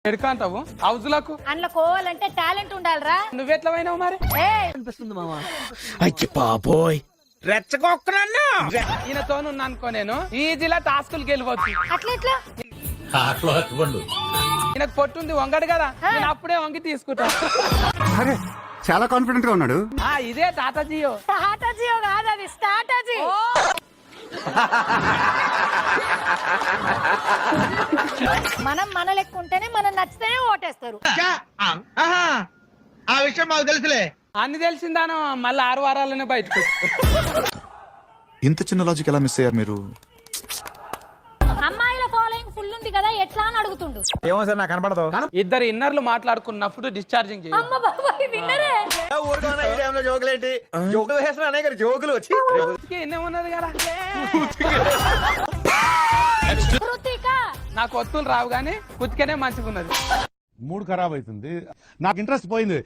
ఎడుకంటావు హౌజులకు అందులో కోవాలంటే టాలెంట్ ఉండాలిరా. నువ్వెట్లా పోయినావు మరి? అనిపిస్తుంది మామ. అయ్యి బాబోయ్ రెచ్చగొక్కరన్నా ఈయనతో అనుకో నేను ఈజీలా టాస్కులు గెలవచ్చు. అట్లా ఈయనకు పొట్టుంది వంగడు కదా, నేను అప్పుడే వంగి తీసుకుంటా. అరే చాలా కాన్ఫిడెంట్ గా ఉన్నాడు. ఇదే టాటాజియో. టాటాజియో కాదు, అది స్టాటాజీ. మనం మన లెక్క ఉంటేనే మనం నచ్చితేనే ఓటేస్తారు. ఆ విషయం మాకు తెలుసులే. అన్ని తెలిసిందాను మళ్ళీ 6 వారాలనే బయటకు. ఇంత చిన్న లాజిక్ ఎలా మిస్ అయ్యారు మీరు? అమ్మాయిల ఫాలోయింగ్ ఫుల్ ఉంది కదా, ఎట్లా అని అడుగుతుండు. ఏమో సార్ నాకు కనపడదు. ఇద్దరు ఇన్నర్లు మాట్లాడుకున్నప్పుడు డిశ్చార్జింగ్ చేయాలి. అమ్మ బాబాయ్ విన్నరే. జోకులేంటి జోకులు వేసిన అనేక జోకులు వచ్చి ఎన్నేమున్నది కదా. కృతిక నాకు ఒత్తులు రావు గానీ కుతికనే మంచిగా ఉన్నది. మూడు ఖరాబ్ అవుతుంది, నాకు ఇంట్రెస్ట్ పోయింది.